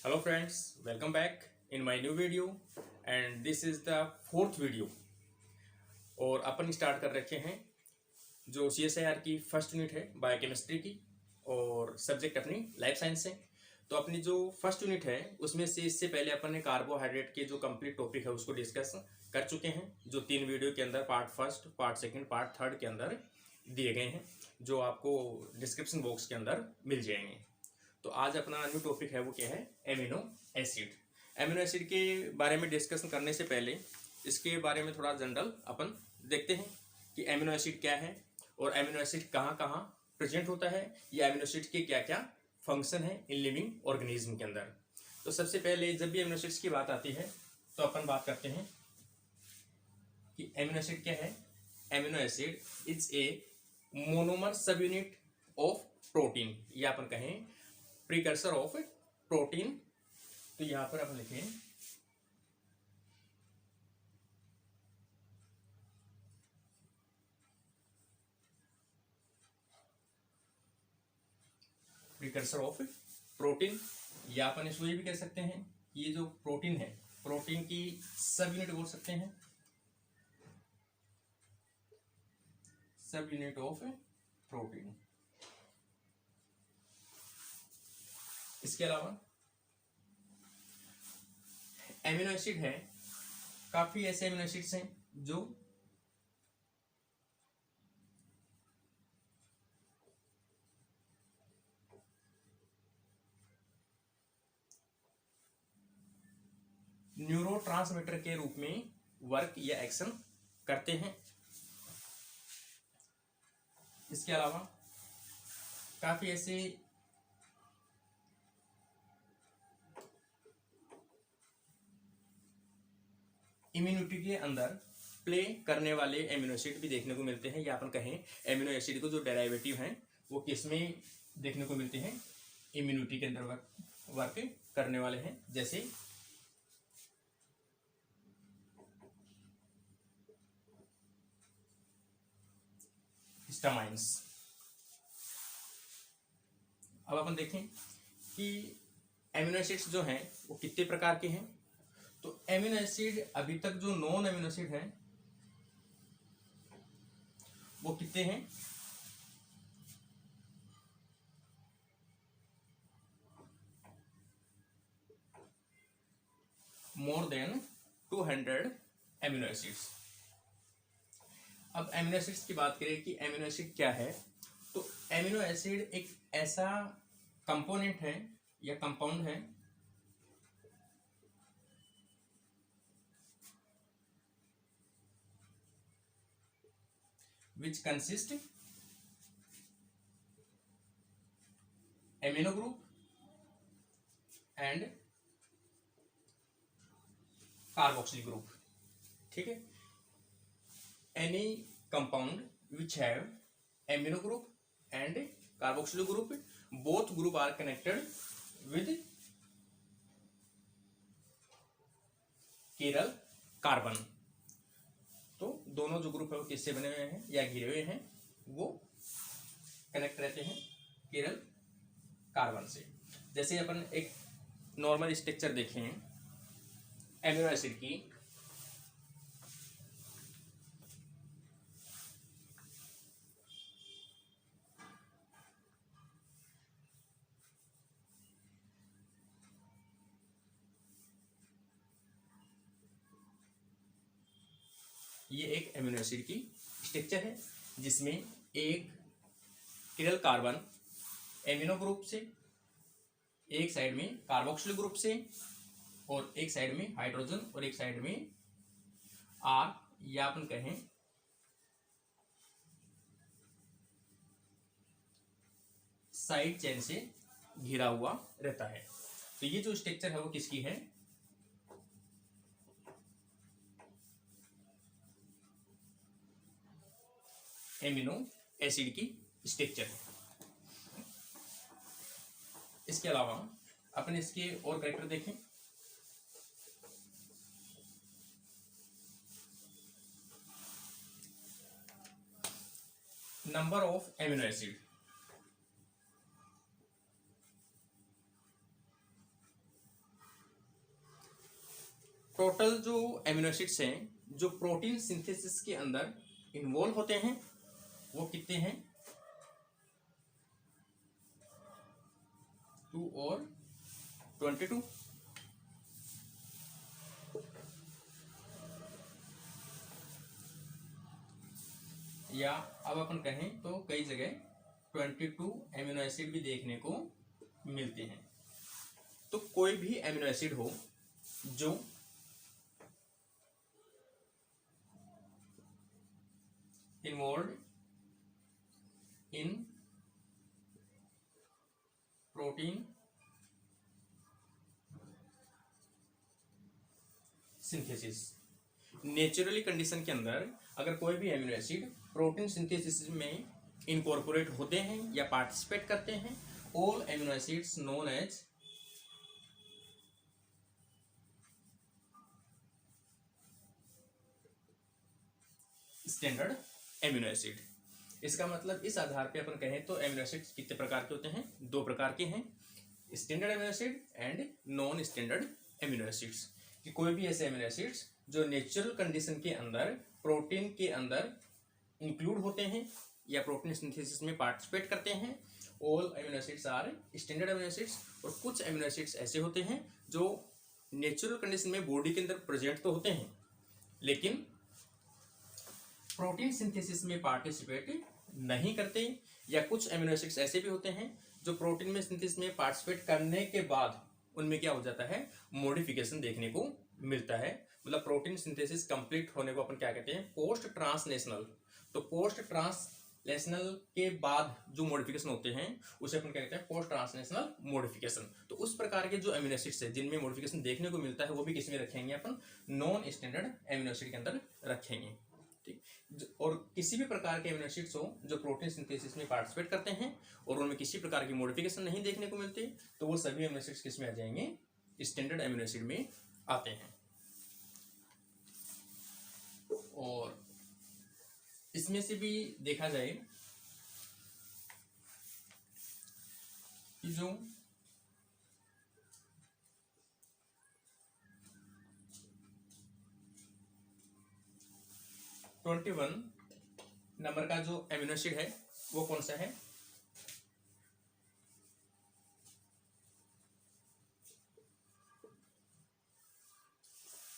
Hello friends, welcome back in my new video and this is the fourth video। और अपन start कर रखे हैं जो CSIR की फर्स्ट यूनिट है बायोकेमिस्ट्री की और सब्जेक्ट अपनी लाइफ साइंस है। तो अपनी जो फर्स्ट यूनिट है उसमें से इससे पहले अपन ने कार्बोहाइड्रेट के जो कंप्लीट टॉपिक है उसको डिस्कस कर चुके हैं, जो 3 वीडियो के अंदर part first, part second, part third के अंदर दिए गए हैं, जो आपको डिस्क्रिप्शन बॉक्स के अंदर मिल जाएंगे। तो आज अपना न्यू टॉपिक है वो क्या है, एमिनो एसिड। एमिनो एसिड के बारे में डिस्कशन करने से पहले इसके बारे में थोड़ा जनरल अपन देखते हैं कि एमिनो एसिड क्या है और एमिनो एसिड कहाँ कहाँ प्रेजेंट होता है, या एमिनो एसिड के क्या क्या फंक्शन है इन लिविंग ऑर्गेनिज्म के अंदर। तो सबसे पहले जब भी एमिनो एसिड्स की बात आती है तो अपन बात करते हैं कि एमिनो एसिड क्या है। Amino acid is a monomer सब यूनिट ऑफ प्रोटीन, या अपन कहें प्रीकर्सर ऑफ प्रोटीन। तो यहां पर अपन लिखें प्रीकर्सर ऑफ प्रोटीन, या अपन इसको ये भी कह सकते हैं कि ये जो प्रोटीन है प्रोटीन की सब यूनिट बोल सकते हैं, सब यूनिट ऑफ प्रोटीन। इसके अलावा एमिनो एसिड है, काफी ऐसे एमिनो एसिड्स हैं जो न्यूरोट्रांसमीटर के रूप में वर्क या एक्शन करते हैं। इसके अलावा काफी ऐसे इम्यूनिटी के अंदर प्ले करने वाले एमिनो एसिड भी देखने को मिलते हैं, या अपन कहें एमिनो एसिड को जो डेरिवेटिव हैं वो किसमें देखने को मिलते हैं, इम्यूनिटी के अंदर वर्क करने वाले हैं, जैसे हिस्टामाइंस। अब अपन देखें कि एमिनो एसिड्स जो हैं वो कितने प्रकार के हैं। तो एमिनो एसिड अभी तक जो नॉन एमिनो एसिड है वो कितने हैं, मोर देन 200 एमिनो एसिड्स। अब एमिनो एसिड्स की बात करें कि एमिनो एसिड क्या है, तो एमिनो एसिड एक ऐसा कंपोनेंट है या कंपाउंड है which consist amino group and carboxyl group। ठीक है, any compound which have amino group and carboxyl group, both group are connected with chiral carbon। तो दोनों जो ग्रुप है वो किससे बने हुए हैं या घिरे हुए हैं, वो कनेक्ट रहते हैं चिरल कार्बन से। जैसे अपन एक नॉर्मल स्ट्रक्चर देखें एमिनो एसिड की, ये एक एमिनो एसिड की स्ट्रक्चर है जिसमें एक चिरल कार्बन एमिनो ग्रुप से, एक साइड में कार्बोक्सिल ग्रुप से, और एक साइड में हाइड्रोजन और एक साइड में आर, या अपन कहें साइड चेन से घिरा हुआ रहता है। तो ये जो स्ट्रक्चर है वो किसकी है, एमिनो एसिड की स्ट्रक्चर है। इसके अलावा अपन इसके और कैरेक्टर देखें, number of amino acid. Total जो एमिनो एसिड्स हैं जो प्रोटीन सिंथेसिस के अंदर इन्वॉल्व होते हैं वो कितने हैं? 2 और 22। या अब अपन कहें तो कई जगह 22 एमिनो एसिड भी देखने को मिलते हैं। तो कोई भी एमिनो एसिड हो जो involve in protein synthesis, naturally condition के अंदर अगर कोई भी एमिनो एसिड प्रोटीन सिंथेसिस में इनकॉर्पोरेट होते हैं या पार्टिसिपेट करते हैं, all amino acids known as standard amino acid. इसका मतलब इस आधार पे अपन कहें तो एमिनो एसिड्स कितने प्रकार के होते हैं? 2 प्रकार के हैं, standard amino acid and non standard amino acids. कि कोई भी ऐसे एमिनो एसिड्स जो नेचुरल कंडीशन के अंदर प्रोटीन के अंदर इंक्लूड होते हैं या प्रोटीन सिंथेसिस में पार्टिसिपेट करते हैं, all amino acids are standard amino acids. और कुछ एमिनो एसिड्स ऐसे होते हैं जो नेचुरल कंडीशन में बॉडी के अंदर प्रेजेंट तो होते हैं लेकिन प्रोटीन सिंथेसिस में पार्टिसिपेट नहीं करते, या कुछ एमिनो एसिड्स ऐसे भी होते हैं जो प्रोटीन में सिंथेसिस में पार्टिसिपेट करने के बाद उनमें क्या हो जाता है? मॉडिफिकेशन देखने को मिलता है। मतलब प्रोटीन सिंथेसिस कंप्लीट होने को अपन क्या कहते हैं? Post translational. तो पोस्ट ट्रांसलेशनल के बाद जो मॉडिफिकेशन होते हैं उसे अपन क्या कहते हैं? Post translational modification. तो उस प्रकार के जो एमिनो एसिड्स है जिनमें मॉडिफिकेशन देखने को मिलता है वो भी किस में रखेंगे? अपन नॉन स्टैंडर्ड एमिनो एसिड के अंदर रखेंगे। और किसी भी प्रकार के एमिनो एसिड्स हो जो प्रोटीन सिंथेसिस में पार्टिसिपेट करते हैं और उनमें किसी प्रकार की मॉडिफिकेशन नहीं देखने को मिलती, तो वो सभी एमिनो एसिड्स किस में आ जाएंगे? स्टैंडर्ड एमिनो एसिड में आते हैं। और इसमें से भी देखा जाए कि जो ट्वेंटी 21 नंबर का जो एमिनो एसिड है वो कौन सा है?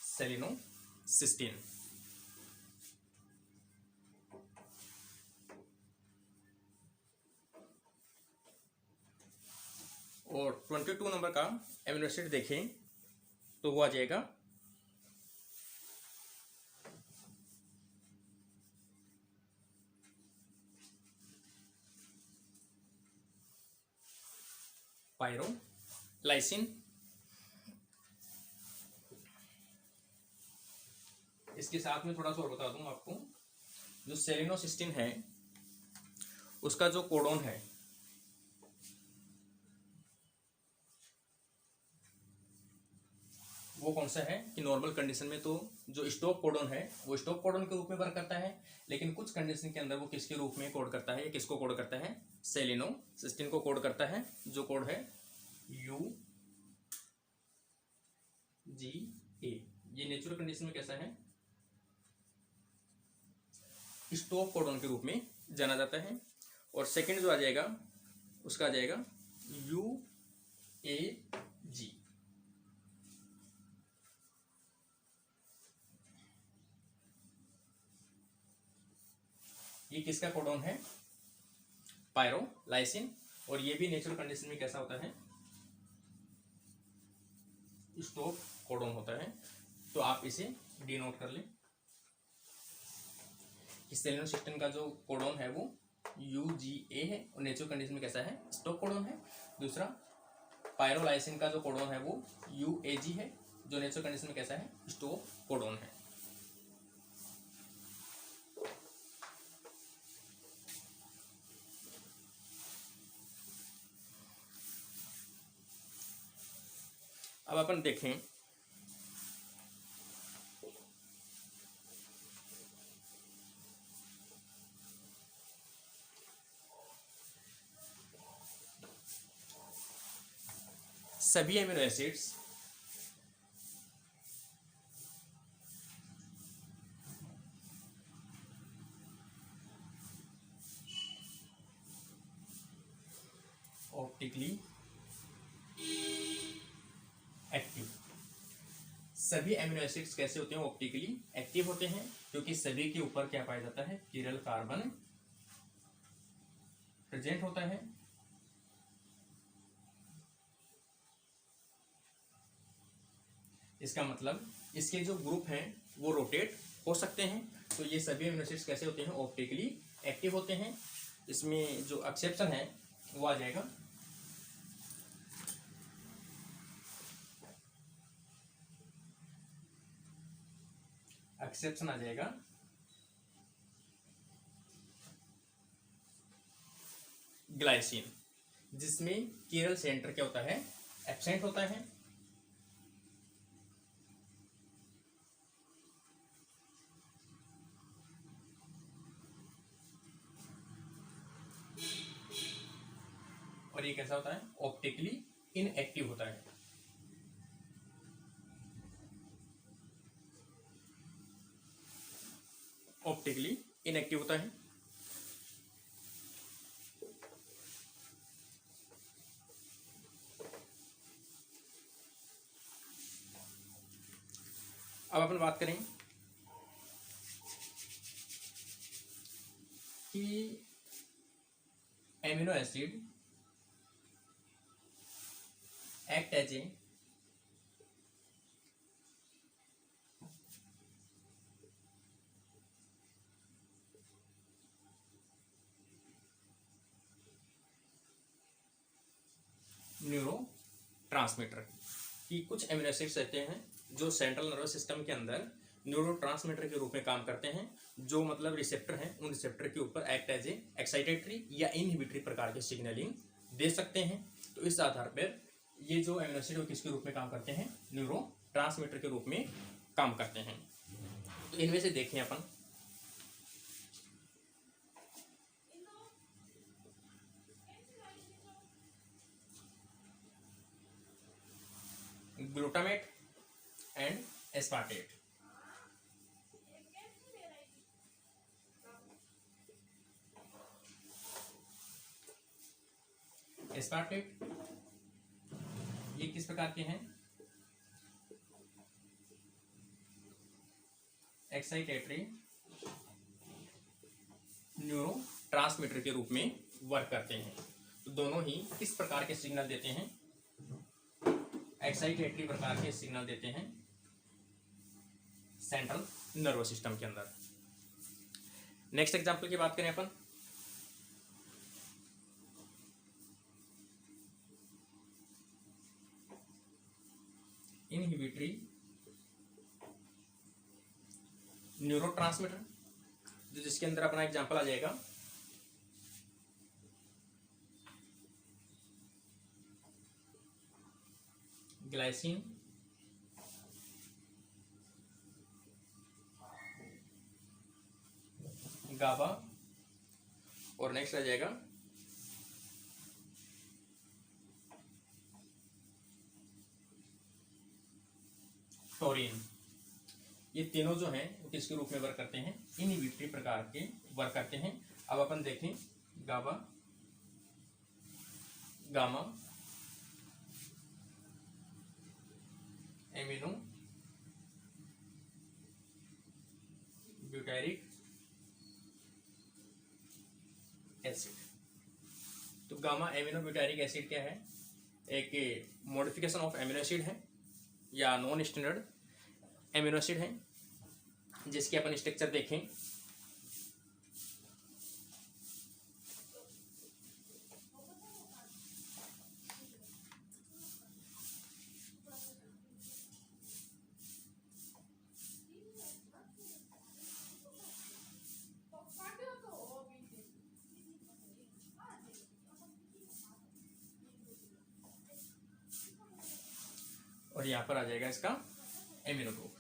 सेलिनोसिस्टीन। और 22 नंबर का एमिनो एसिड देखें तो वो आ जाएगा पायरोलाइसिन। इसके साथ में थोड़ा सा और बता दूं आपको, जो सेलिनोसिस्टीन है उसका जो कोडोन है वो कौन सा है? कि नॉर्मल कंडीशन में तो जो स्टॉप कोडोन है वो स्टॉप कोडोन के रूप में वर्क करता है, लेकिन कुछ कंडीशन के अंदर वो किसके रूप में कोड करता है या किसको कोड करता है? सेलिनोसिस्टीन को कोड करता है, जो कोड है UGA। ये नेचुरल कंडीशन में कैसा है? स्टॉप कोडोन के रूप में जाना जाता है। और सेकंड जो आ जाएगा उसका आ जाएगा UAG। ये किसका कोडोन है? पायरोलाइसिन। और ये भी नेचुरल कंडीशन में कैसा होता है? स्टॉप कोडोन होता है। तो आप इसे डिनोट कर लें कि सेलिनोसिस्टीन का जो कोडोन है वो UGA है और नेचुरल कंडीशन में कैसा है? स्टॉप कोडोन है। दूसरा पायरोलाइसिन का जो कोडोन है वो UAG है, जो नेचुरल कंडीशन में कैसा है? स्टॉप कोडोन है। अब अपन देखें सभी एमिनो एसिड्स ऑप्टिकली एक्टिव। सभी एमिनो एसिड्स कैसे होते हैं? ऑप्टिकली एक्टिव होते हैं, क्योंकि सभी के ऊपर क्या पाया जाता है? चिरल कार्बन प्रेजेंट होता है। इसका मतलब इसके जो ग्रुप हैं वो रोटेट हो सकते हैं। तो ये सभी एमिनो एसिड्स कैसे होते हैं? ऑप्टिकली एक्टिव होते हैं। इसमें जो एक्सेप्शन है वो आ जाएगा ग्लाइसिन, जिसमें कीरल सेंटर क्या होता है? एब्सेंट होता है। और ये कैसा होता है? ऑप्टिकली इनएक्टिव होता है। ऑप्टिकली इनएक्टिव होता है। अब अपन बात करें कि amino acid act as a neurotransmitter, कि कुछ एमिनो एसिड्स रहते हैं जो सेंट्रल नर्वस सिस्टम के अंदर न्यूरो ट्रांसमीटर के रूप में काम करते हैं, जो मतलब रिसेप्टर हैं, उन रिसेप्टर के ऊपर एक्ट एज ए एक्साइटेटरी या इनहिबिटरी प्रकार के सिग्नलिंग दे सकते हैं। तो इस आधार पर ये जो एमिनो एसिड किसके रूप में काम करते हैं? न्यूरो ट्रांसमीटर के रूप में काम करते हैं। तो इनमें से देखें अपन, ग्लूटामेट एंड एस्पार्टेट। एस्पार्टेट ये किस प्रकार के हैं? एक्साइटेटरी न्यूरो ट्रांसमीटर के रूप में वर्क करते हैं। तो दोनों ही किस प्रकार के सिग्नल देते हैं? एक्साइटेटरी प्रकार के सिग्नल देते हैं सेंट्रल नर्वस सिस्टम के अंदर। नेक्स्ट एग्जांपल की बात करें अपन, इनहिबिटरी न्यूरोट्रांसमीटर, जो जिसके अंदर अपना एग्जांपल आ जाएगा ग्लाइसिन, गाबा, और नेक्स्ट आ जाएगा टोरिन। ये तीनों जो हैं वो किसके रूप में वर्क करते हैं? इनहिबिटरी प्रकार के वर्क करते हैं। अब अपन देखें गाबा, गामा, एमिनो ब्यूटारिक एसिड। तो गामा एमिनो ब्यूटारिक एसिड क्या है? एक मॉडिफिकेशन ऑफ एमिनो एसिड है या नॉन स्टैंडर्ड एमिनो एसिड है, जिसके अपन स्ट्रक्चर देखें और यहाँ पर आ जाएगा इसका एमिनो ग्रुप।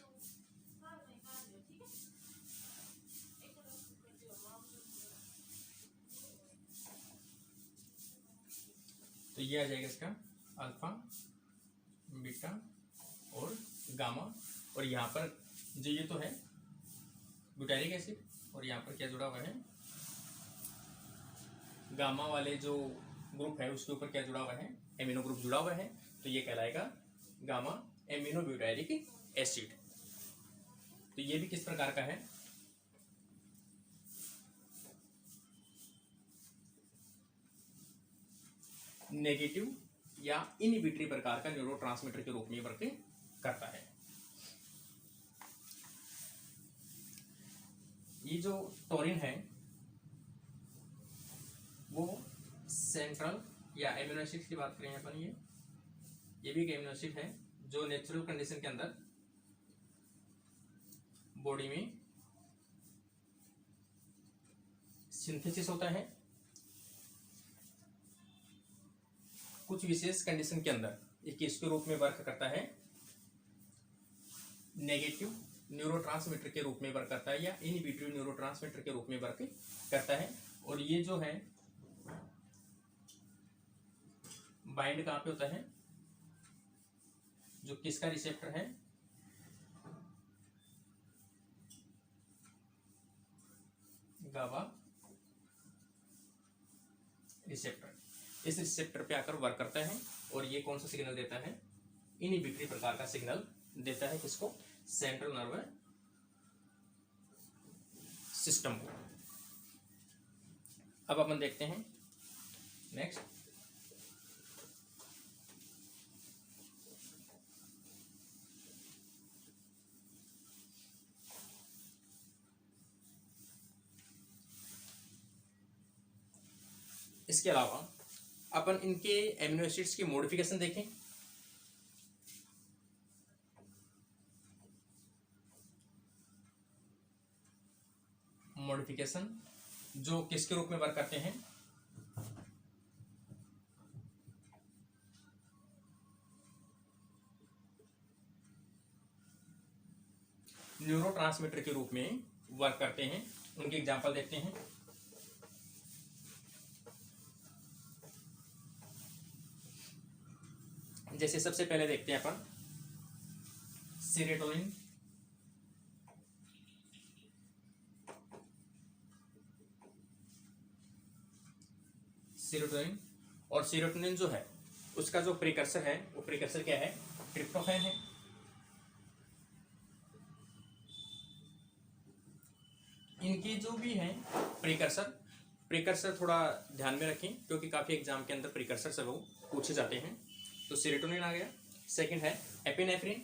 तो ये आ जाएगा इसका अल्फा, बीटा और गामा, और यहाँ पर जो ये तो है ब्यूटारिक एसिड, और यहाँ पर क्या जुड़ा हुआ है? गामा वाले जो ग्रुप है उसके ऊपर क्या जुड़ा हुआ है, एमिनो ग्रुप जुड़ा हुआ है, तो ये कहलाएगा गामा एमिनो ब्यूटाइरिक एसिड। तो ये भी किस प्रकार का है, नेगेटिव या इनहिबिटरी प्रकार का न्यूरोट्रांसमीटर के रूप में वर्क करता है। ये जो टोरिन है वो सेंट्रल या एमिनो एसिड की बात करें अपन, ये भी एक एमिनो एसिड है जो नेचुरल कंडीशन के अंदर बॉडी में सिंथेसिस होता है, कुछ विशेष कंडीशन के अंदर ये किसके रूप में वर्क करता है, नेगेटिव न्यूरोट्रांसमीटर के रूप में वर्क करता है या इनहिबिटरी न्यूरोट्रांसमीटर के रूप में वर्क करता है। और ये जो है बाइंड कहाँ पे होता है, जो किसका रिसेप्टर है, गाबा रिसेप्टर, इस रिसेप्टर पे आकर वर्क करता है और ये कौन सा सिग्नल देता है, इनहिबिटरी प्रकार का सिग्नल देता है, किसको, सेंट्रल नर्वस सिस्टम को। अब अपन देखते हैं नेक्स्ट, इसके अलावा अपन इनके एमिनो एसिड्स की मॉडिफिकेशन देखें। मॉडिफिकेशन जो किसके रूप में वर्क करते हैं, न्यूरोट्रांसमीटर के रूप में वर्क करते हैं। उनके एग्जांपल देखते हैं। जैसे सबसे पहले देखते हैं अपन सेरोटोनिन, सेरोटोनिन और सेरोटोनिन जो है उसका जो प्रिकर्सर है वो प्रिकर्सर क्या है, ट्रिप्टोफैन है। इनके जो भी हैं प्रिकर्सर थोड़ा ध्यान में रखें क्योंकि काफी एग्जाम के अंदर प्रिकर्सर से वो पूछे जाते हैं। तो सेरोटोनिन आ गया। सेकंड है एपिनेफ्रिन,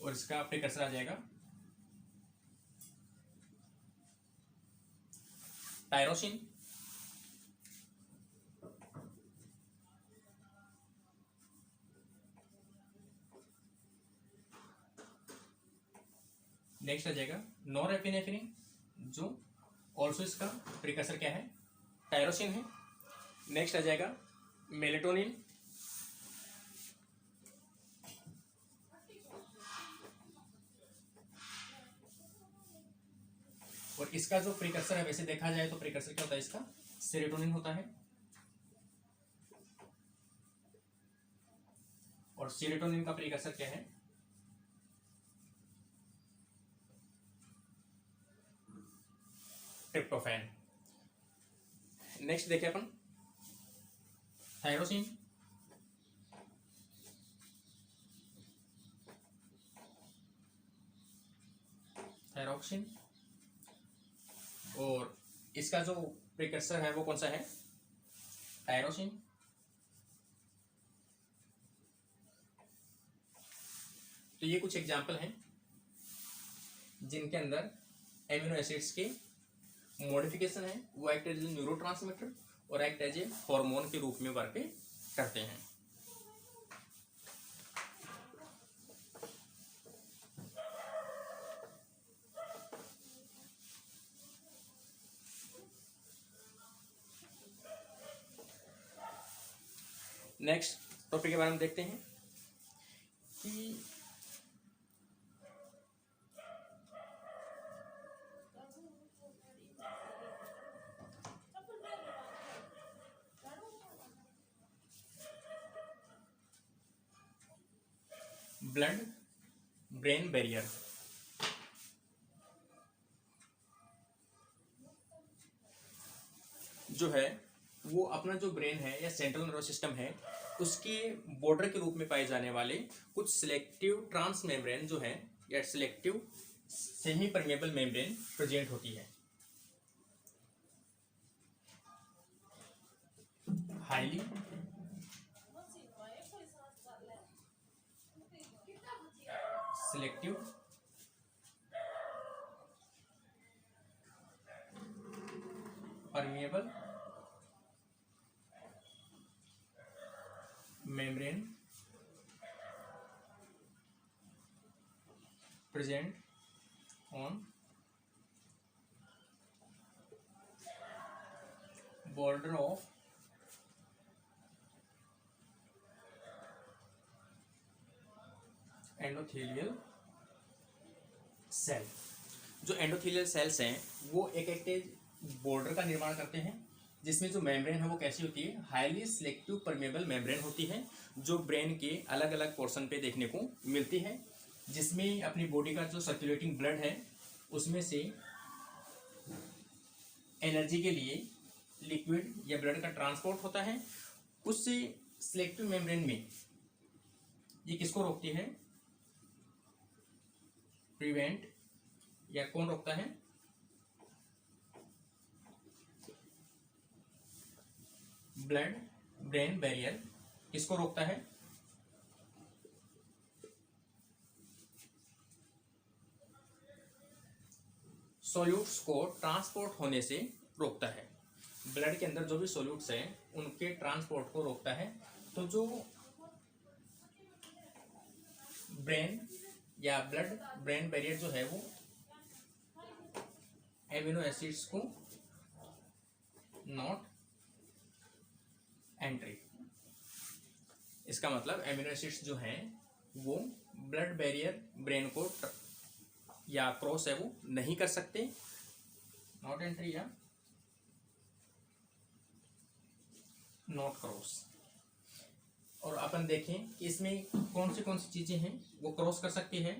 और इसका प्रिकर्सर आ जाएगा टायरोसिन। नेक्स्ट आ जाएगा नॉरएपिनेफ्रिन, जो ऑल्सो इसका प्रिकर्सर क्या है, टायरोसिन है। नेक्स्ट आ जाएगा मेलेटोनिन, और इसका जो प्रिकर्सर है वैसे देखा जाए तो प्रिकर्सर क्या होता है इसका, सेरोटोनिन होता है। और सेरोटोनिन का प्रिकर्सर क्या है, ट्रिप्टोफैन। नेक्स्ट देखिए अपन थायरोसिन, थायरोक्सिन, और इसका जो प्रिकर्सर है वो कौन सा है, टायरोसिन। तो ये कुछ एग्जाम्पल हैं जिनके अंदर एमिनो एसिड्स के मॉडिफिकेशन है, वो एक्ट एज ए न्यूरोट्रांसमीटर और एक्ट एज ए हार्मोन के रूप में वर्क करते हैं। नेक्स्ट टॉपिक के बारे में देखते हैं कि ब्लड ब्रेन बैरियर। जो है वो अपना जो ब्रेन है या सेंट्रल नर्वस सिस्टम है उसके बॉर्डर के रूप में पाए जाने वाले कुछ सिलेक्टिव ट्रांस मेम्ब्रेन जो है या selective semi permeable membrane present होती है। Highly selective permeable membrane present on border of endothelial cell. जो एंडोथेलियल सेल्स हैं वो एक एक्टिव बॉर्डर का निर्माण करते हैं जिसमें जो मेम्ब्रेन है वो कैसी होती है, हाईली सिलेक्टिव परमेबल मेम्ब्रेन होती है जो ब्रेन के अलग अलग पोर्शन पे देखने को मिलती है, जिसमें अपनी बॉडी का जो सर्कुलेटिंग ब्लड है उसमें से एनर्जी के लिए लिक्विड या ब्लड का ट्रांसपोर्ट होता है। उस सिलेक्टिव मेम्ब्रेन में ये किसको रोकती है, प्रिवेंट, या कौन रोकता है, ब्लड ब्रेन बैरियर किसको रोकता है, सॉल्यूट्स को ट्रांसपोर्ट होने से रोकता है। ब्लड के अंदर जो भी सॉल्यूट्स हैं उनके ट्रांसपोर्ट को रोकता है। तो जो ब्रेन या ब्लड ब्रेन बैरियर जो है वो एमिनो एसिड्स को नॉट एंट्री, इसका मतलब एमिनो एसिड्स जो हैं वो ब्लड बैरियर ब्रेन को या क्रॉस है वो नहीं कर सकते, नॉट एंट्री या नॉट क्रॉस। और अपन देखें कि इसमें कौन सी चीजें हैं वो क्रॉस कर सकती है,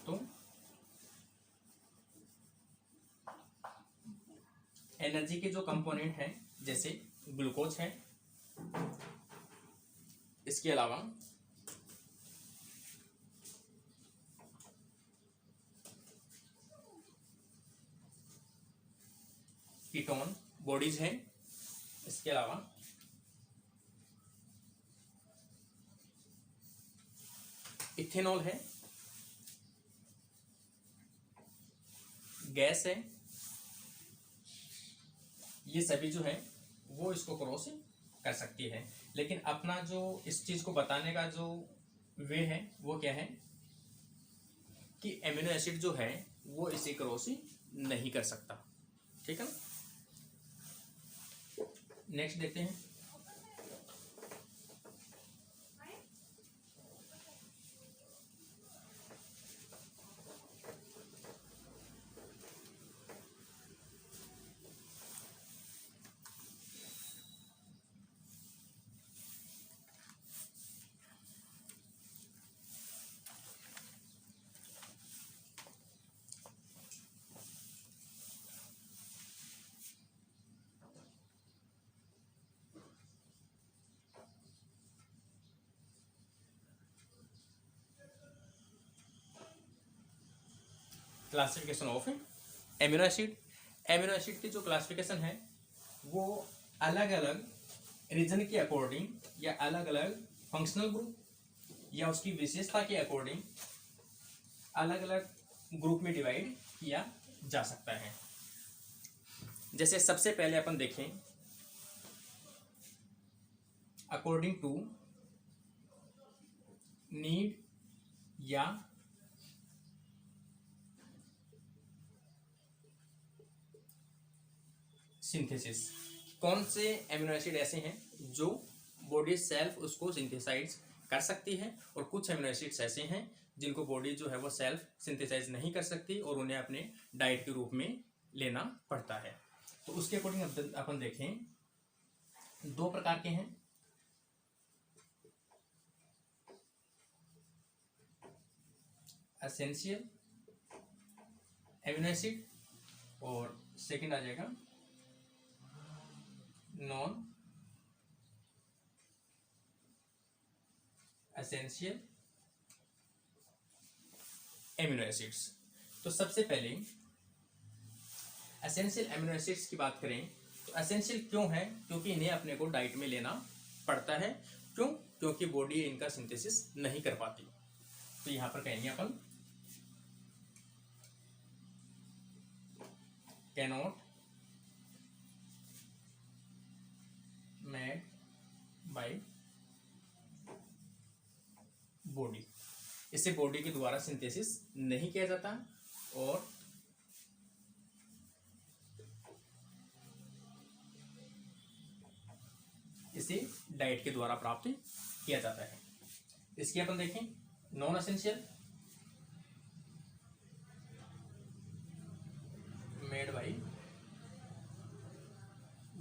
तो एनर्जी के जो कंपोनेंट हैं जैसे ग्लूकोज है, इसके अलावा कीटोन बॉडीज हैं, इसके अलावा इथेनॉल है, गैस है, ये सभी जो है वो इसको क्रॉस कर सकती है। लेकिन अपना जो इस चीज को बताने का जो वे है वो क्या है कि एमिनो एसिड जो है वो इसे क्रॉस नहीं कर सकता। ठीक है ना, नेक्स्ट देखते हैं। Classification of amino acid. Amino acid की जो क्लासिफिकेशन है वो अलग अलग रीजन के अकॉर्डिंग या अलग अलग फंक्शनल ग्रुप या उसकी विशेषता के अकॉर्डिंग अलग अलग ग्रुप में डिवाइड किया जा सकता है। जैसे सबसे पहले अपन देखें अकॉर्डिंग टू नीड या सिंथेसिस। कौन से एमिनो एसिड ऐसे हैं जो बॉडी सेल्फ उसको सिंथेसाइज कर सकती है और कुछ एमिनो एसिड्स ऐसे हैं जिनको बॉडी जो है वो सेल्फ सिंथेसाइज नहीं कर सकती और उन्हें अपने डाइट के रूप में लेना पड़ता है। तो उसके अकॉर्डिंग अपन देखें दो प्रकार के हैं, एसेंशियल एमिनो एसिड और सेकंड आ जाएगा नॉन एसेंशियल एमिनो एसिड्स। तो सबसे पहले एसेंशियल एमिनो एसिड्स की बात करें तो एसेंशियल क्यों है? क्योंकि इन्हें अपने को डाइट में लेना पड़ता है। क्यों? क्योंकि बॉडी इनका सिंथेसिस नहीं कर पाती। तो यहां पर कहेंगे अपन कैनॉट मेड बाय बॉडी। इसे बॉडी के द्वारा सिंथेसिस नहीं किया जाता और इसे डाइट के द्वारा प्राप्त किया जाता है। इसकी अपन देखें non essential made by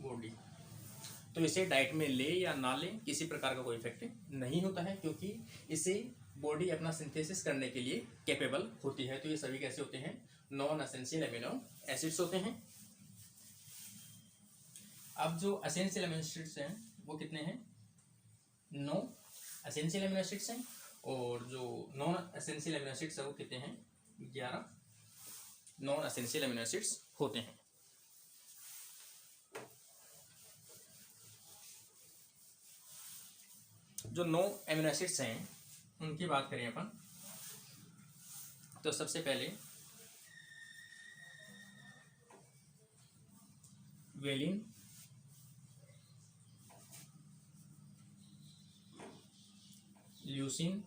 body. तो इसे डाइट में ले या ना ले किसी प्रकार का कोई इफेक्ट नहीं होता है, क्योंकि इसे बॉडी अपना सिंथेसिस करने के लिए कैपेबल होती है। तो ये सभी कैसे होते हैं? नॉन एसेंशियल एमिनो एसिड्स होते हैं। अब जो एसेंशियल एमिनो एसिड्स हैं वो कितने हैं? 9 एसेंशियल एमिनो एसिड्स हैं और जो नॉन एसेंशियल एमिनो एसिड्स है वो कितने हैं? 11 नॉन एसेंशियल एमिनो एसिड्स होते हैं। जो 9 एमिनो एसिड्स हैं उनकी बात करें अपन तो सबसे पहले valine, leucine,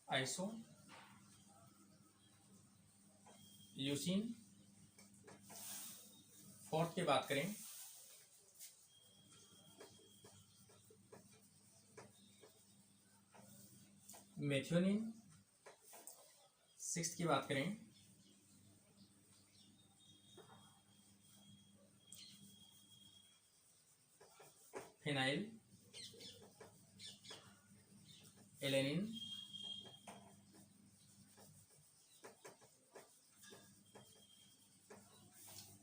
iso leucine. Fourth की बात करें मेथियोनिन। सिक्स्थ की बात करें फिनाइल एलेनिन।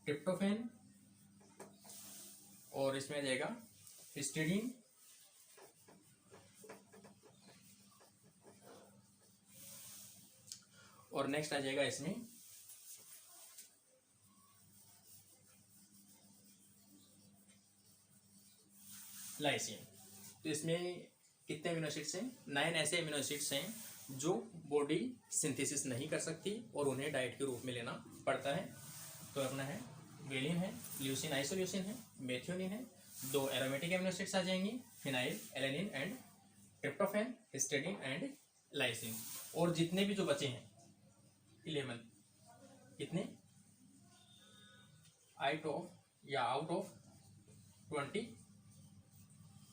ट्रिप्टोफैन और इसमें आ जाएगा हिस्टिडीन। और नेक्स्ट आ जाएगा इसमें लाइसिन। तो इसमें कितने अमीनो एसिड्स हैं? 9 ऐसे अमीनो एसिड्स हैं जो बॉडी सिंथेसिस नहीं कर सकती और उन्हें डाइट के रूप में लेना पड़ता है। तो अपना है वेलिन है, ल्यूसीन आइसोल्यूसिन है, मेथियोनिन है, 2 एरोमेटिक एमिनो एसिड्स आ जाएंगे phenyl alanine and tryptophan, histidine and lysine. और जितने भी जो बचे हैं 11 कितने आउट ऑफ 20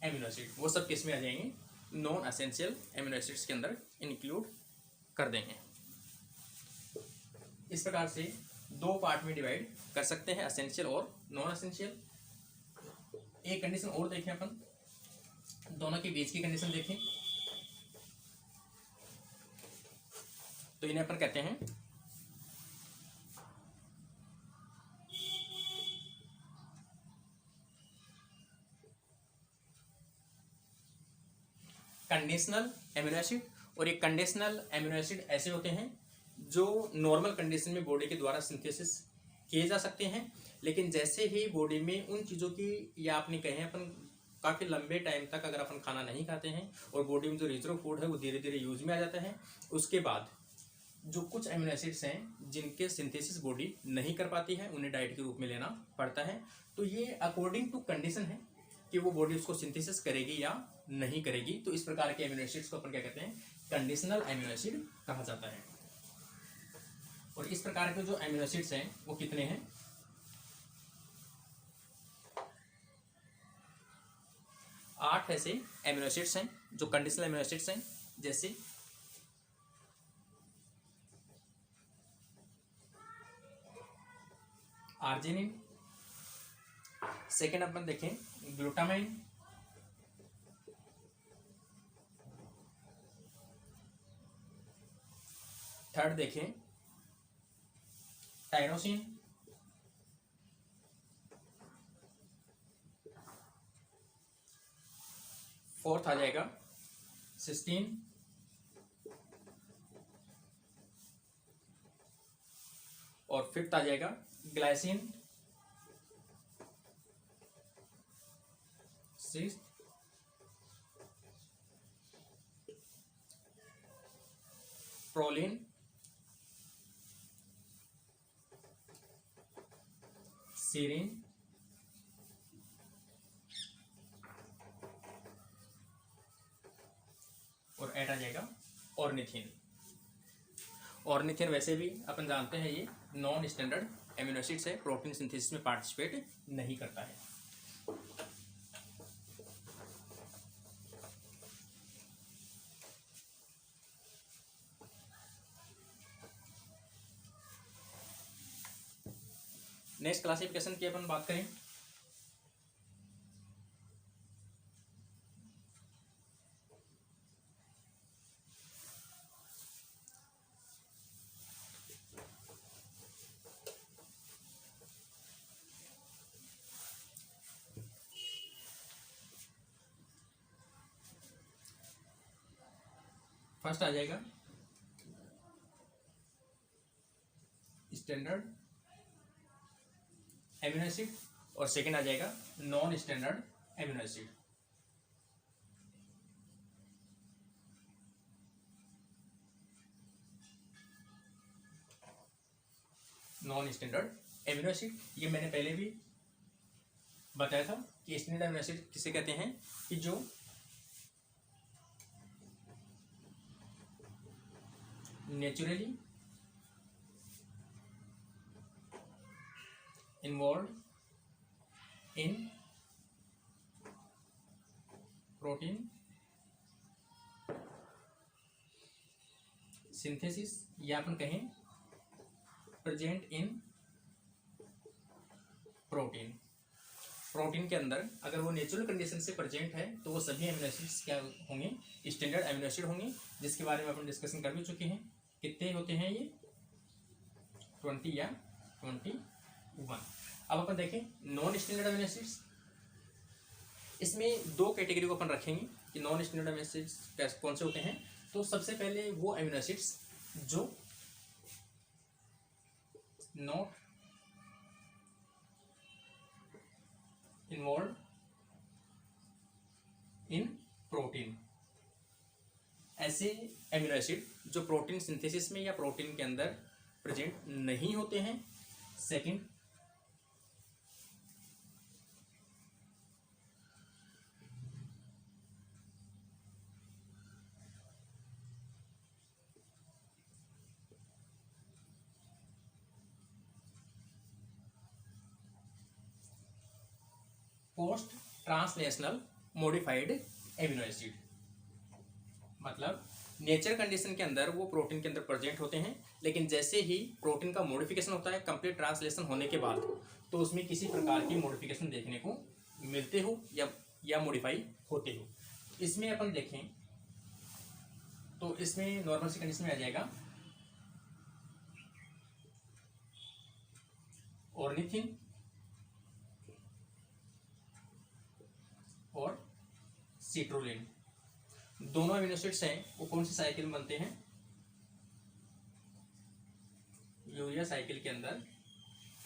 एमिनो एसिड वो सब किस में आ जाएंगे? नॉन एसेंशियल एमिनो एसिड्स के अंदर इंक्लूड कर देंगे। इस प्रकार से 2 पार्ट में डिवाइड कर सकते हैं, एसेंशियल और नॉन एसेंशियल। एक कंडीशन और देखें अपन, दोनों के बीच की कंडीशन देखें तो इन्हें अपन कहते हैं कंडीशनल एमिनो एसिड। और ये कंडीशनल एमिनो एसिड ऐसे होते हैं जो नॉर्मल कंडीशन में बॉडी के द्वारा सिंथेसिस किए जा सकते हैं, लेकिन जैसे ही बॉडी में उन चीज़ों की या आपने कहें अपन काफ़ी लंबे टाइम तक अगर अपन खाना नहीं खाते हैं और बॉडी में जो रिजर्व फूड है वो धीरे धीरे यूज में आ जाता है, उसके बाद जो कुछ एमिनो एसिड्स हैं जिनके सिंथेसिस बॉडी नहीं कर पाती है उन्हें डाइट के रूप में लेना पड़ता है। तो ये अकॉर्डिंग टू कंडीशन है कि वो बॉडी उसको सिंथेसिस करेगी या नहीं करेगी। तो इस प्रकार के एमिनो एसिड्स को अपन क्या कहते हैं? कंडीशनल एमिनो एसिड कहा जाता है। और इस प्रकार के जो एमिनो एसिड्स हैं वो कितने हैं? 8 ऐसे एमिनो एसिड्स हैं जो कंडीशनल एमिनो एसिड्स हैं, जैसे आर्जिनिन। सेकेंड अपन देखें ग्लूटामाइन, थर्ड देखें टायरोसिन, फोर्थ आ जाएगा सिस्टीन, और फिफ्थ आ जाएगा ग्लाइसिन, सिक्स्थ प्रोलिन, सीरिन, और एट आ जाएगा ऑर्निथिन। ऑर्निथिन वैसे भी अपन जानते हैं ये नॉन स्टैंडर्ड एमिनो एसिड्स है, प्रोटीन सिंथेसिस में पार्टिसिपेट नहीं करता है। नेक्स्ट क्लासिफिकेशन की अपन बात करें, फर्स्ट आ जाएगा स्टैंडर्ड एमिनो एसिड, और सेकंड आ जाएगा non standard amino acid. Non standard amino acid, ये मैंने पहले भी बताया था कि स्टैंडर्ड एमिनो एसिड किसे कहते हैं कि जो naturally involve in protein synthesis, या अपन कहें प्रेजेंट इन प्रोटीन। प्रोटीन के अंदर अगर वो नेचुरल कंडीशन से प्रेजेंट है तो वो सभी एमिनो एसिड्स क्या होंगे, स्टैंडर्ड एमिनो एसिड होंगे, जिसके बारे में अपन डिस्कशन कर भी चुके हैं। कितने होते हैं ये, 20 या 21। अब अपन देखें नॉन स्टैंडर्ड एमिनो एसिड्स, इसमें दो कैटेगरी को अपन रखेंगे कि नॉन स्टैंडर्ड एमिनो एसिड्स कौन से होते हैं। तो सबसे पहले वो एमिनो एसिड्स जो नॉट इन्वॉल्व इन प्रोटीन, ऐसे एमिनो एसिड जो प्रोटीन सिंथेसिस में या प्रोटीन के अंदर प्रेजेंट नहीं होते हैं। Second post translational modified amino acid, मतलब नेचर कंडीशन के अंदर वो प्रोटीन के अंदर प्रेजेंट होते हैं, लेकिन जैसे ही प्रोटीन का मॉडिफिकेशन होता है कंप्लीट ट्रांसलेशन होने के बाद, तो उसमें किसी प्रकार की मॉडिफिकेशन देखने को मिलते हो या मॉडिफाई होते हो। इसमें अपन देखें तो इसमें नॉर्मल सी कंडीशन में आ जाएगा ऑर्निथिन और सिट्रोलिन। दोनों एमिनो एसिड्स हैं वो कौन सी साइकिल में बनते हैं, यूरिया साइकिल के अंदर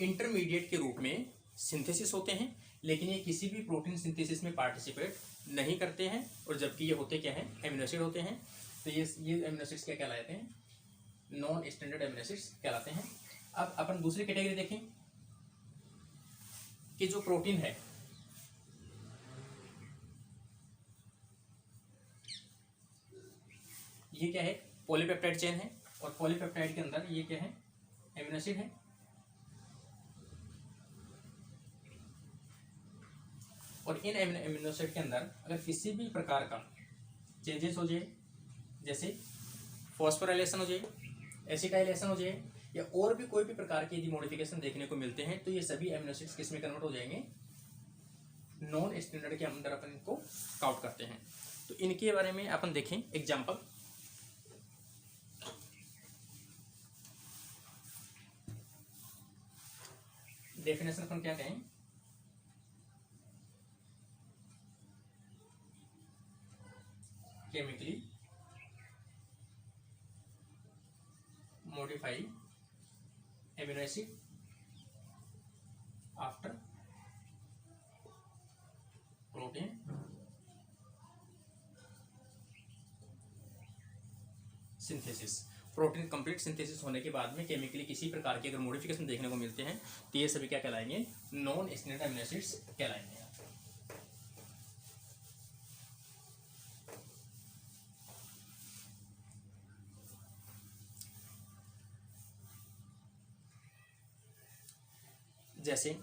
इंटरमीडिएट के रूप में सिंथेसिस होते हैं, लेकिन ये किसी भी प्रोटीन सिंथेसिस में पार्टिसिपेट नहीं करते हैं। और जबकि ये होते क्या हैं, एमिनो एसिड होते हैं। तो ये एमिनो एसिड्स क्या कहलाते हैं, नॉन स्टैंडर्ड एमिनो एसिड्स कहलाते हैं। अब अपन दूसरी कैटेगरी देखें कि जो प्रोटीन है ये क्या है, पॉलीपेप्टाइड चेन है, और पॉलीपेप्टाइड के अंदर ये क्या है, एमिनो एसिड है। और इन एमिनो एसिड के अंदर अगर किसी भी प्रकार का चेंजेस हो जाए, जैसे फॉस्फोराइलेशन हो जाए, एसिटाइलेशन हो जाए, या और भी कोई भी प्रकार के यदि मॉडिफिकेशन देखने को मिलते हैं, तो ये सभी एमिनो एसिड्स किस में कन्वर्ट हो जाएंगे, नॉन स्टैंडर्ड के अंदर अपन इनको काउंट करते हैं। तो इनके बारे में अपन देखें एग्जाम्पल, डेफिनेशन अपन क्या कहें, chemically modify amino acid after protein synthesis. Protein complete synthesis होने के बाद में केमिकली किसी प्रकार के अगर मॉडिफिकेशन देखने को मिलते हैं तो ये सभी क्या कहलाएंगे, नॉन स्टैंडर्ड अमीनो एसिड्स कहलाएंगे। जैसे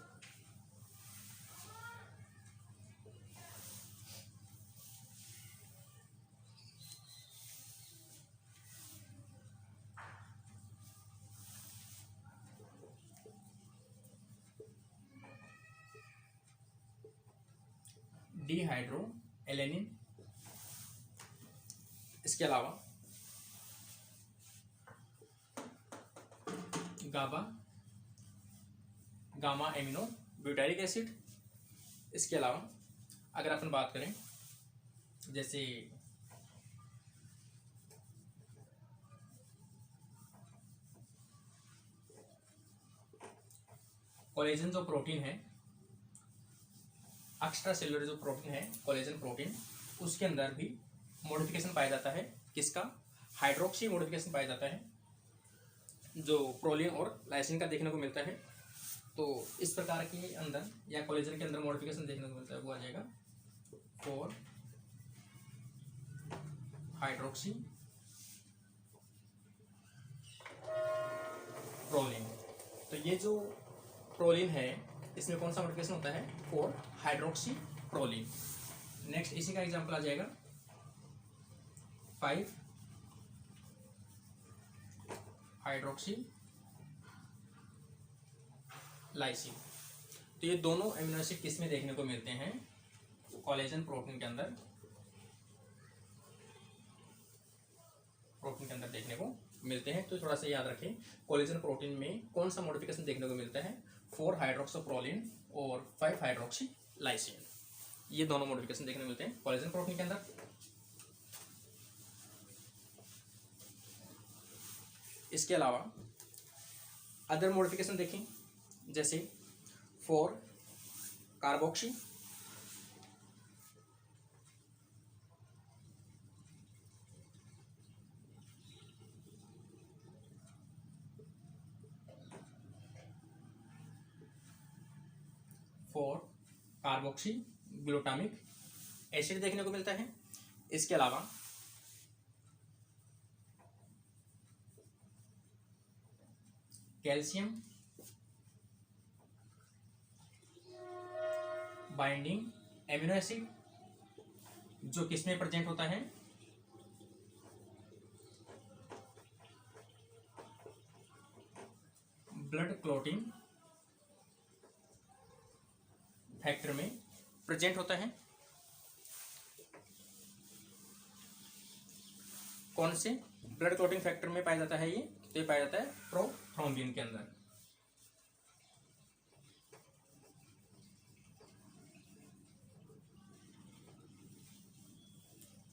डिहाइड्रो एलेनिन, इसके अलावा गामा एमिनो ब्यूटारिक एसिड, इसके अलावा अगर अपन बात करें जैसे कोलेजन जो प्रोटीन है, एक्स्ट्रा सेलुलर जो प्रोटीन है कोलेजन प्रोटीन, उसके अंदर भी मॉडिफिकेशन पाया जाता है। किसका, हाइड्रोक्सी मॉडिफिकेशन पाया जाता है जो प्रोलिन और लाइसिन का देखने को मिलता है। तो इस प्रकार के अंदर या कोलेजन के अंदर मॉडिफिकेशन देखने को मिलता है, वो आ जाएगा 4 हाइड्रोक्सी प्रोलिन। तो ये जो प्रोलिन है इसमें कौन सा मॉडिफिकेशन होता है, 4 हाइड्रोक्सी प्रोलिन। नेक्स्ट इसी का एग्जांपल आ जाएगा 5 हाइड्रोक्सी लाइसिन। तो ये दोनों एमिनो एसिड किस में देखने को मिलते हैं, कोलेजन प्रोटीन के अंदर देखने को मिलते हैं। तो थोड़ा सा याद रखें, कोलेजन प्रोटीन में कौन सा मॉडिफिकेशन देखने को मिलता है, 4 हाइड्रोक्सोप्रोलिन और 5 हाइड्रोक्सी लाइसिन। ये दोनों मॉडिफिकेशन देखने को मिलते हैं कोलेजन प्रोटीन के अंदर। इसके अलावा अदर मॉडिफिकेशन देखें, जैसे 4 कार्बोक्सी, 4 कार्बोक्सी ग्लूटामिक एसिड देखने को मिलता है। इसके अलावा कैल्शियम बाइंडिंग एमिनो एसिड जो किसमें प्रेजेंट होता है, ब्लड क्लॉटिंग फैक्टर में प्रेजेंट होता है। कौन से ब्लड क्लॉटिंग फैक्टर में पाया जाता है ये, तो ये पाया जाता है प्रोथ्रोम्बिन के अंदर।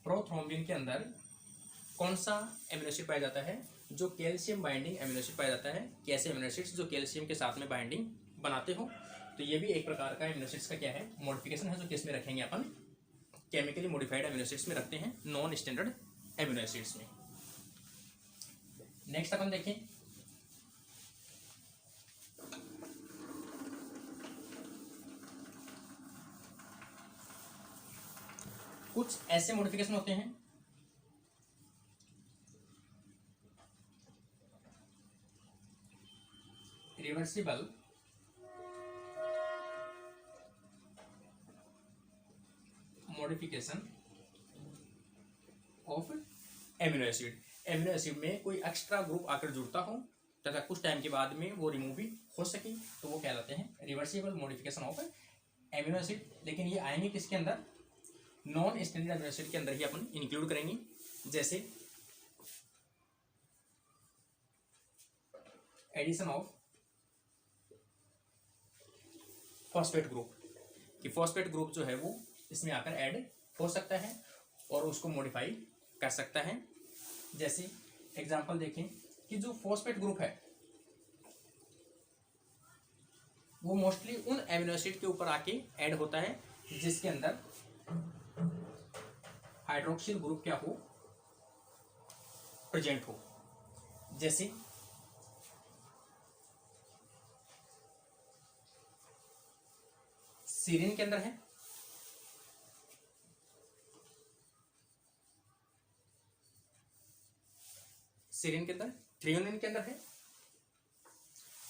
प्रोथ्रोम्बिन के अंदर कौन सा एमिनो एसिड पाया जाता है, जो कैल्शियम बाइंडिंग एमिनो एसिड पाया जाता है। कैसे एमिनो एसिड्स जो कैल्शियम के साथ में बाइंडिंग बनाते हो। तो ये भी एक प्रकार का एमिनो एसिड्स का क्या है, मॉडिफिकेशन है, जो किस में रखेंगे अपन, केमिकली मॉडिफाइड एमिनो एसिड्स में रखते हैं, नॉन स्टैंडर्ड एमिनो एसिड्स में। नेक्स्ट अपन देखें कुछ ऐसे मॉडिफिकेशन होते हैं reversible modification of amino acid. Amino acid में कोई एक्स्ट्रा ग्रुप आकर जुड़ता हो तथा कुछ टाइम के बाद में वो रिमूव भी हो सके, तो वो कहलाते हैं reversible modification of amino acid. लेकिन ये आएंगे किसके अंदर, नॉन स्टैंडर्ड एमिनो एसिड के अंदर ही अपन इंक्लूड करेंगे। जैसे एडिशन ऑफ फॉस्फेट ग्रुप, कि फॉस्फेट ग्रुप जो है वो इसमें आकर ऐड हो सकता है और उसको मॉडिफाई कर सकता है। जैसे एग्जांपल देखें कि जो फॉस्फेट ग्रुप है वो मोस्टली उन एमिनो एसिड के ऊपर आके ऐड होता है जिसके अंदर हाइड्रोक्सिल ग्रुप क्या हो, प्रेजेंट हो। जैसे सीरीन के अंदर है, सीरीन के अंदर, थ्रियोनिन के अंदर है,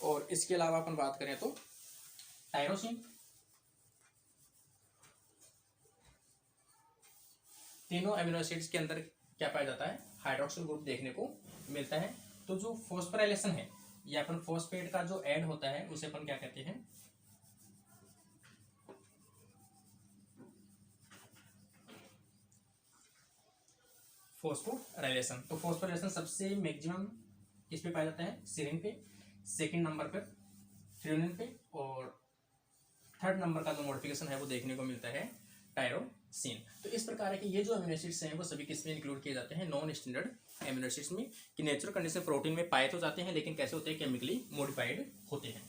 और इसके अलावा अपन बात करें तो टायरोसिन, तीनों एमिनो एसिड्स के अंदर क्या पाया जाता है, हाइड्रोक्सिल ग्रुप देखने को मिलता है। तो जो फॉस्फोराइलेशन है या अपन फॉस्फेट का जो ऐड होता है उसे अपन क्या कहते हैं, फॉस्फोराइलेशन। तो फॉस्फोराइलेशन सबसे मैक्सिमम किस पे पाया जाता है, सीरीन पे, सेकंड नंबर पर थ्रियोनिन पे, और थर्ड नंबर का जो मॉडिफिकेशन है वो देखने को मिलता है टायरोसिन। तो इस प्रकार के ये जो अमीनो एसिड्स हैं वो सभी किस में इंक्लूड किए जाते हैं, नॉन स्टैंडर्ड अमीनो एसिड्स में, कि नेचुरल कंडीशन प्रोटीन में पाए तो जाते हैं लेकिन कैसे होते हैं, केमिकली मॉडिफाइड होते हैं।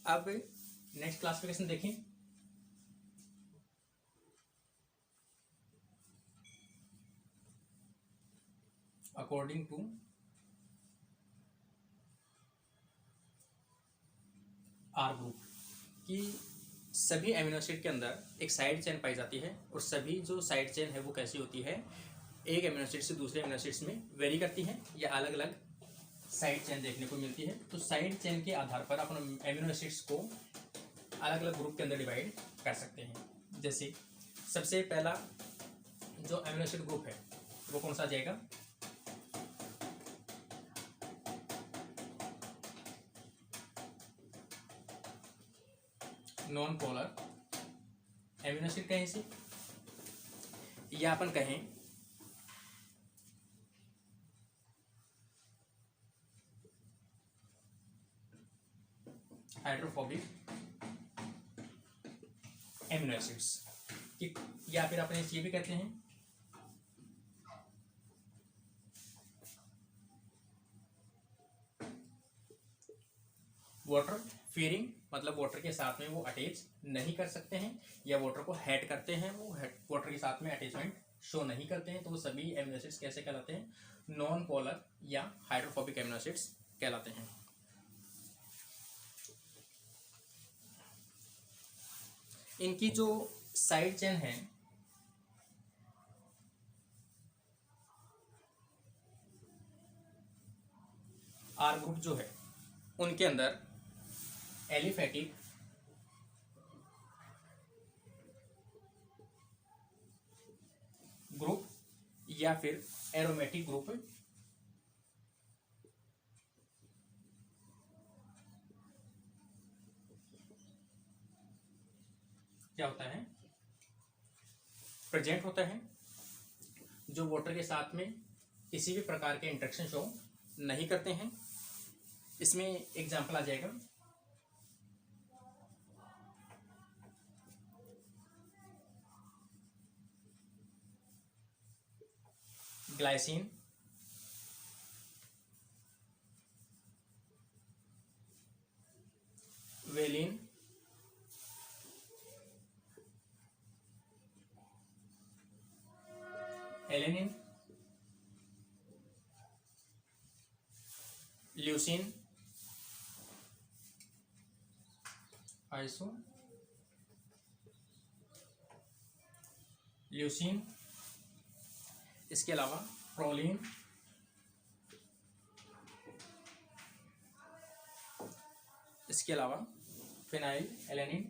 अब नेक्स्ट क्लासिफिकेशन देखें। अकॉर्डिंग टू आर ग्रुप, कि सभी एमिनो एसिड के अंदर एक साइड चेन पाई जाती है और सभी जो साइड चेन है वो कैसी होती है, एक एमिनो एसिड से दूसरे एमिनो एसिड्स में वेरी करती है या अलग अलग साइड चेन देखने को मिलती है। तो साइड चेन के आधार पर अपन एमिनो एसिड्स को अलग अलग ग्रुप के अंदर डिवाइड कर सकते हैं। जैसे सबसे पहला जो एमिनो एसिड ग्रुप है वो कौन सा आ जाएगा, नॉन पोलर एमिनो एसिड कहें इसे, या अपन कहें हाइड्रोफोबिक एमिनो एसिड्स, या फिर अपन ये भी कहते हैं वाटर फीरिंग, मतलब वाटर के साथ में वो अटैच नहीं कर सकते हैं या वाटर को हेट करते हैं, वो वाटर के साथ में अटैचमेंट शो नहीं करते हैं। तो वो सभी एमिनो एसिड्स कैसे कहलाते हैं, नॉन पोलर या हाइड्रोफोबिक एमिनो एसिड्स कहलाते हैं। इनकी जो साइड चेन है आर ग्रुप जो है उनके अंदर एलिफेटिक, ग्रुप या फिर एरोमेटिक ग्रुप क्या होता है, प्रेजेंट होता है, जो वाटर के साथ में किसी भी प्रकार के इंटरेक्शन शो नहीं करते हैं। इसमें एग्जांपल आ जाएगा glycine, valine, alanine, leucine, iso leucine, इसके अलावा प्रोलिन, इसके अलावा फिनाइल एलेनिन,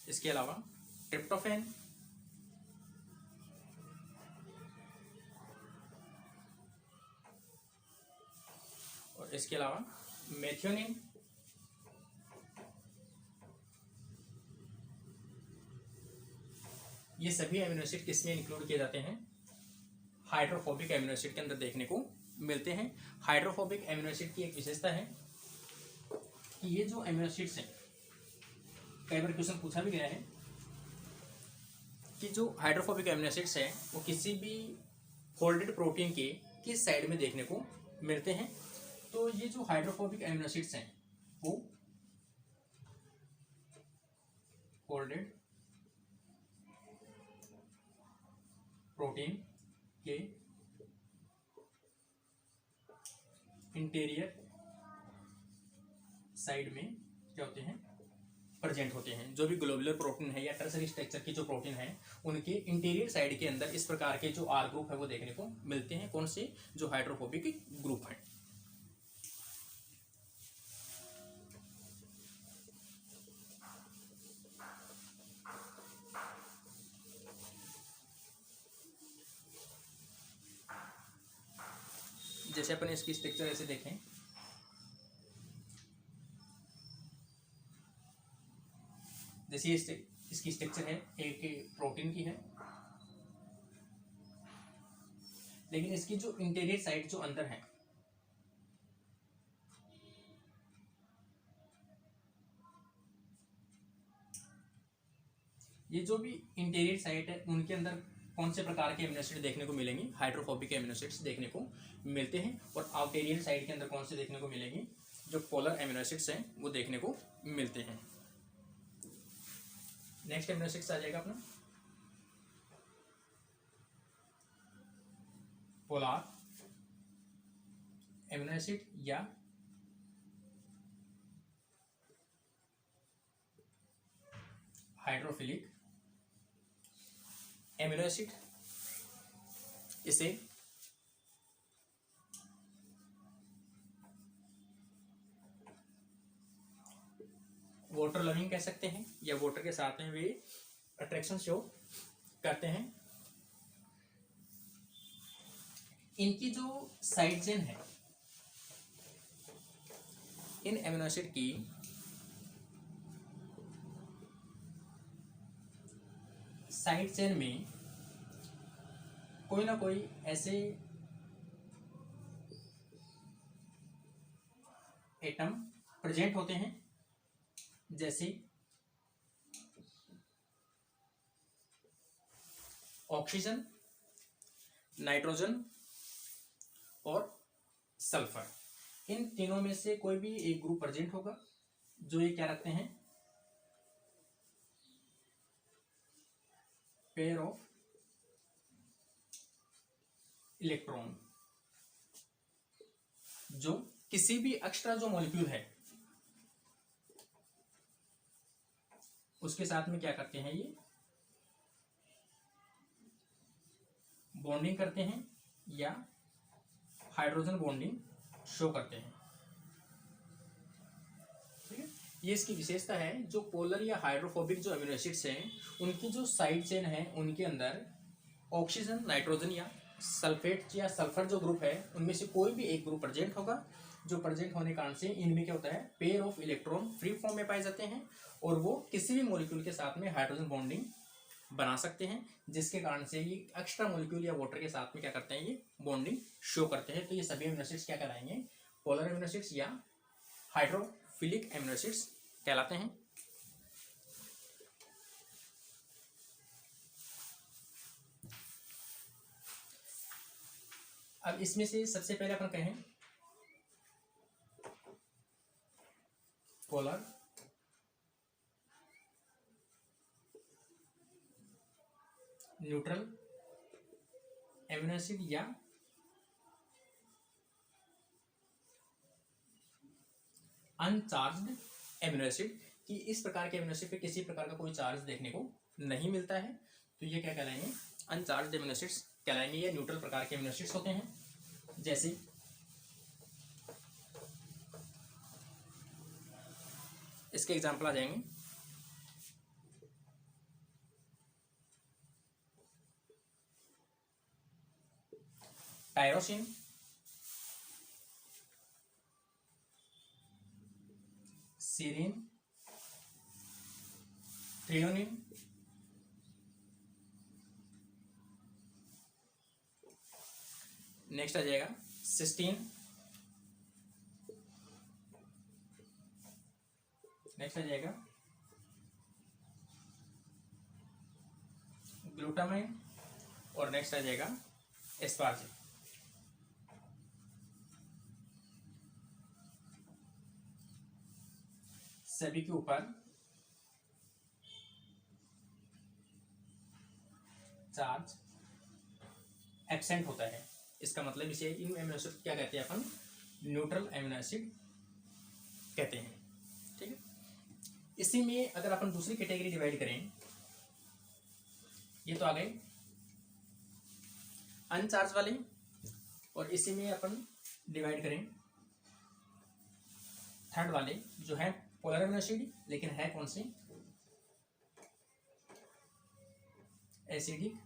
इसके अलावा ट्रिप्टोफैन, और इसके अलावा मेथियोनिन, ये सभी अमीनो एसिड किसमें इंक्लूड किए जाते हैं? हाइड्रोफोबिक अमीनो एसिड के अंदर देखने को मिलते हैं। हाइड्रोफोबिक अमीनो एसिड की एक विशेषता है कि ये जो अमीनो एसिड्स हैं, कई बार क्वेश्चन पूछा भी गया है कि जो हाइड्रोफोबिक अमीनो एसिड्स हैं वो किसी भी फोल्डेड प्रोटीन के किस साइड में देखने को मिलते हैं। तो ये जो हाइड्रोफोबिक अमीनो एसिड्स हैं वो फोल्डेड प्रोटीन के इंटीरियर साइड में क्या होते हैं? प्रेजेंट होते हैं। जो भी ग्लोबुलर प्रोटीन है या टर्सरी स्ट्रक्चर की जो प्रोटीन है उनके इंटीरियर साइड के अंदर इस प्रकार के जो आर ग्रुप है वो देखने को मिलते हैं। कौन से? जो हाइड्रोफोबिक ग्रुप है। जैसे अपन इसकी स्ट्रक्चर ऐसे देखें, जैसे इसकी स्ट्रक्चर है एक प्रोटीन की है, लेकिन इसकी जो इंटीरियर साइड जो अंदर है ये जो भी इंटीरियर साइड है उनके अंदर कौन से प्रकार के अमीनो एसिड देखने को मिलेंगे? हाइड्रोफोबिक अमीनो एसिड्स देखने को मिलते हैं। और आउटेरियर साइड के अंदर कौन से देखने को मिलेंगे? जो पोलर अमीनो एसिड्स हैं वो देखने को मिलते हैं। नेक्स्ट अमीनो एसिड्स आ जाएगा अपना पोलर अमीनो एसिड या हाइड्रोफिलिक एमिनो एसिड। इसे वाटर लविंग कह सकते हैं या वाटर के साथ में भी अट्रैक्शन शो करते हैं। इनकी जो साइड चेन है, इन एमिनो एसिड की साइड चेन में कोई ना कोई ऐसे एटम प्रेजेंट होते हैं जैसे ऑक्सीजन, नाइट्रोजन और सल्फर। इन तीनों में से कोई भी एक ग्रुप प्रेजेंट होगा जो ये क्या रखते हैं? Pair of electron. जो किसी भी एक्स्ट्रा जो मॉलिक्यूल है उसके साथ में क्या करते हैं? ये बॉन्डिंग करते हैं या हाइड्रोजन बॉन्डिंग शो करते हैं। ठीक है, ये इसकी विशेषता है। जो पोलर या हाइड्रोफोबिक जो अमीनो एसिड्स हैं उनकी जो साइड चेन है उनके अंदर ऑक्सीजन, नाइट्रोजन या सल्फेट या सल्फर जो ग्रुप है उनमें से कोई भी एक ग्रुप प्रेजेंट होगा। जो प्रेजेंट होने के कारण से इनमें क्या होता है? Pair of electron free form में पाए जाते हैं और वो किसी भी मॉलिक्यूल के साथ में हाइड्रोजन बॉन्डिंग बना सकते हैं, जिसके कारण से ये एक्स्ट्रा मॉलिक्यूल या वाटर के साथ में क्या करते हैं? ये बॉन्डिंग शो करते हैं। तो ये सभी अमीनो एसिड्स क्या कहलाएंगे? पोलर अमीनो एसिड्स या हाइड्रोफिलिक अमीनो एसिड्स कहलाते हैं। अब इसमें से सबसे पहले अपन कहें पोलर न्यूट्रल एमिनो एसिड या अनचार्ज्ड एमिनो एसिड, कि इस प्रकार के एमिनो एसिड पे किसी प्रकार का कोई चार्ज देखने को नहीं मिलता है, तो ये क्या कहलाएंगे? अनचार्ज्ड एमिनो एसिड्स कहलाएंगे, या न्यूट्रल प्रकार के अमीनो एसिड्स होते हैं। जैसे इसके एग्जाम्पल आ जाएंगे, टायरोसिन, सीरीन, थ्रियोनिन, नेक्स्ट आ जाएगा सिस्टीन, नेक्स्ट आ जाएगा ग्लूटामाइन, और नेक्स्ट आ जाएगा एस्पार्जिन। सभी के ऊपर चार्ज एब्सेंट होता है। इसका मतलब इसे इन एमिनो एसिड क्या कहते हैं अपन, न्यूट्रल एमिनो एसिड कहते हैं। ठीक है, इसी में अगर अपन दूसरी कैटेगरी डिवाइड करें, ये तो आ गए अनचार्ज वाले, और इसी में अपन डिवाइड करें थर्ड वाले जो है पोलर एमिनो एसिड, लेकिन है कौन से, एसिडिक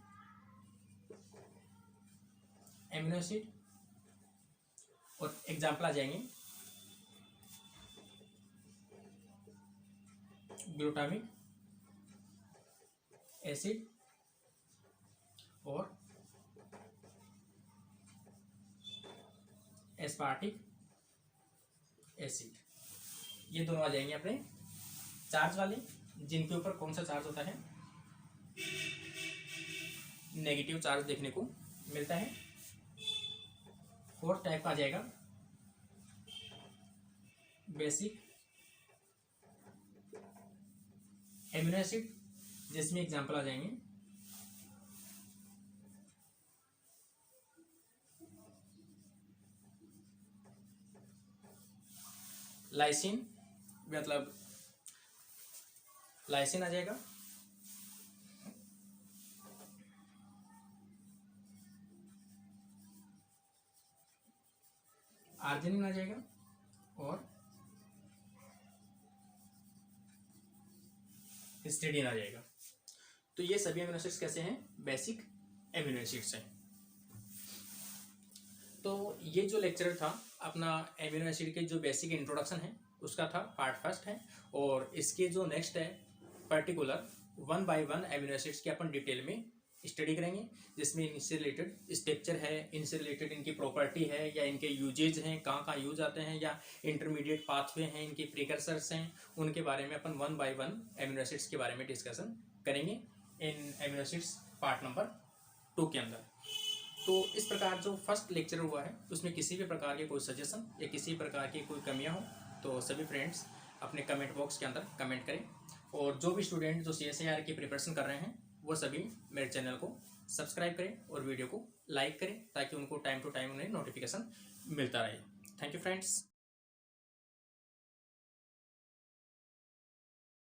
एमिनो एसिड। और एग्जाम्पल आ जाएंगे ग्लूटामिक एसिड और एस्पार्टिक एसिड। ये दोनों आ जाएंगे अपने चार्ज वाले, जिनके ऊपर कौन सा चार्ज होता है, नेगेटिव चार्ज देखने को मिलता है। फोर्थ टाइप का आ जाएगा बेसिक एमिनो एसिड, जिसमें एग्जांपल आ जाएंगे लाइसिन, मतलब लाइसिन आ जाएगा, आर्जिनिन आ जाएगा, और हिस्टिडीन आ जाएगा। तो ये सभी एमिनो एसिड्स कैसे हैं, बेसिक एमिनो एसिड्स हैं। तो ये जो लेक्चर था अपना एमिनो एसिड के जो बेसिक इंट्रोडक्शन है उसका था, पार्ट फर्स्ट है। और इसके जो नेक्स्ट है पर्टिकुलर 1 बाय 1 एमिनो एसिड्स की अपन डिटेल में स्टडी करेंगे, जिसमें इनसे रिलेटेड स्ट्रक्चर है, इनसे रिलेटेड इनकी प्रॉपर्टी है, या इनके यूजेज हैं, कहाँ कहाँ यूज आते हैं, या इंटरमीडिएट पाथवे हैं, इनके प्रिकर्सर्स हैं, उनके बारे में अपन 1 बाय 1 एमिनो एसिड्स के बारे में डिस्कशन करेंगे इन एमिनो एसिड्स पार्ट नंबर 2 के अंदर। तो इस प्रकार जो फर्स्ट लेक्चर हुआ है उसमें किसी भी प्रकार के कोई सजेशन या किसी प्रकार की कोई कमियां हो तो सभी फ्रेंड्स अपने कमेंट बॉक्स के अंदर कमेंट करें। और जो भी स्टूडेंट जो CSIR की प्रिपरेशन कर रहे हैं वो सभी मेरे चैनल को सब्सक्राइब करें और वीडियो को लाइक करें, ताकि उनको टाइम टू टाइम उन्हें नोटिफिकेशन मिलता रहे। Thank you friends.